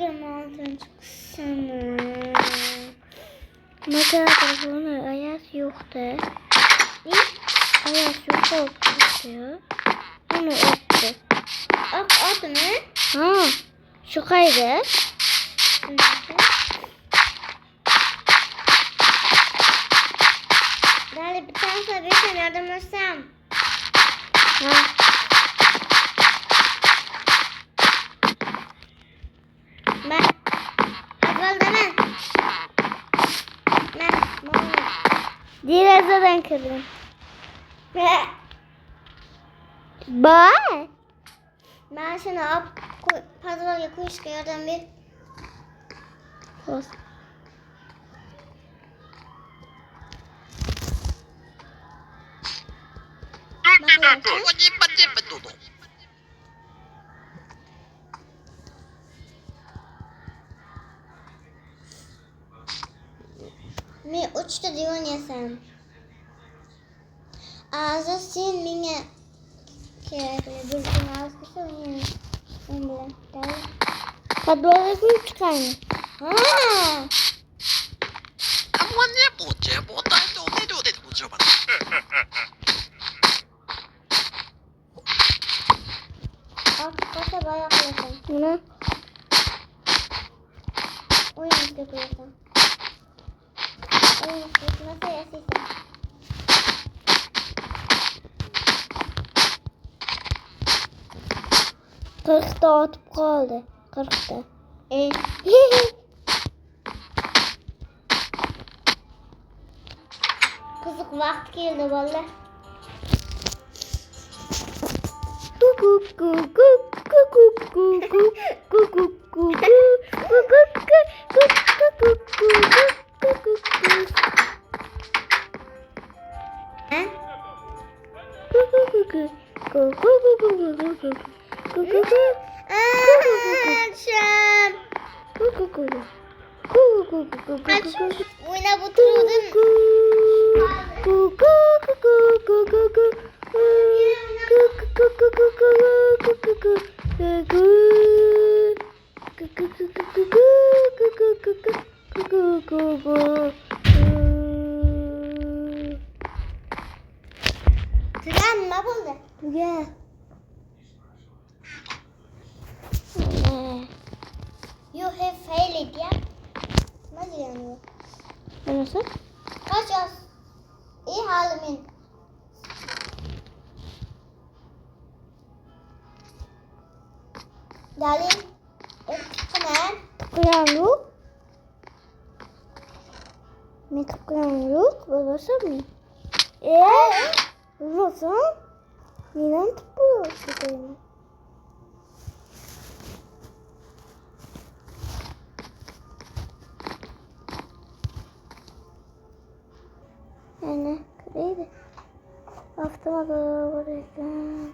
Ayağım altına çıksana. Ne kadar bunu ayaz yoktu. Ayaz yok oldu ya. Onu öptü. Adı ne? Ha, şu kaydı. Dali bir tane sabırsan yardım etsem. Ha. Ben. Azal deme. Ben. Diğer zaten kırdım. Bye. Ben şimdi pazarlığa kuyuşka yardım bir. Olsun. Mi uçtu diyorsun ya sen. Ağzı sen mine kerekli bir gün ağzı sen mine. Kadroya koyup çıkarma. Ha. Kasa bayağı koyasın. Bunu Oyun üstü koyasın. Oyun üstü nasıl yasıysan. kırkta atıp kaldı. 40'ta. Kızık vakti geldi valla. Kukuk kukuk kukuk kukuk kukuk kukuk kukuk kukuk kukuk kukuk. Ha? Kukuk kukuk kukuk kukuk kukuk. Akşam. Kukuk kukuk kukuk kukuk. Akşam oyuna bitiriyordum. Kukuk kukuk kukuk kukuk. Tren ne buldu? Gel. You have failed ya. Nasıl yani? Nasıl? Kaç yaz? İyi halimin. Dalin. Hemen. Tıklayanlık. Mi tıklayanlık? Babası mı? Nasıl? Neden tıklıyor? Yani kırıydı. Haftıma da bırakın.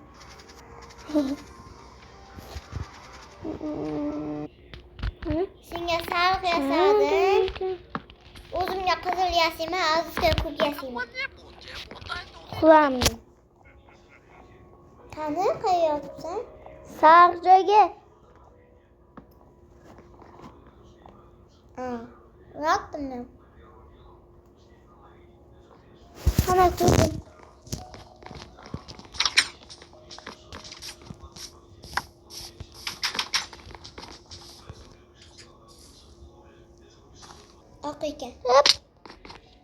Şimdi sağlık yasağı. Uzun ya kızıl yasime, az üstü kurt yasime. Kulağım. Tanrı kayıyorsun sen. Sarıcı. Bıraktım ben. Hemen tutun. Akıyken. Hop.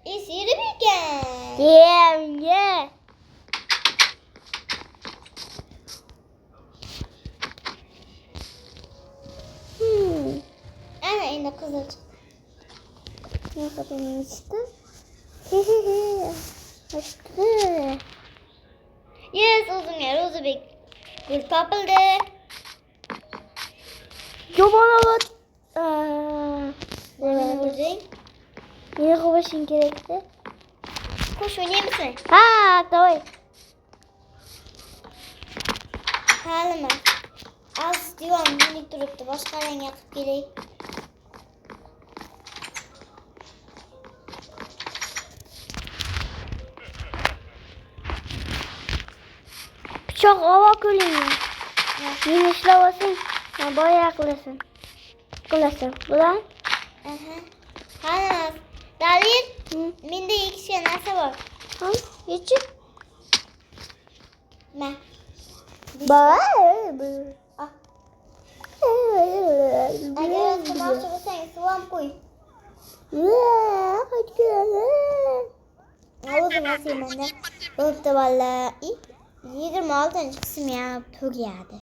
İsiri birken. Yeah. Ana yine kızıl. Ne kadar işte? Aşkı. Yes, uzun yer, uzun bir. Gül papıldı. Cumalavat. Ne vuracaksın? Yine kovuşun gerekti. Koş oynayayım mısın? Ha, tamam. Halime. Az diyorum, minik duruptu. Başka renk yakıp geleyim. Çok hava kulüyor. Yine işlemesin. Ya bayağı yaklasın. qilasan. Bular? Aha. Xalas. Dalil. Menda ikkita narsa bor. Ha, yechib. Ma. Bor. Agar iste'molchi bo'lsang, suv ham qo'y. O'zim yasaymanda. Bo'pti valla. 26-qismi ham tugadi.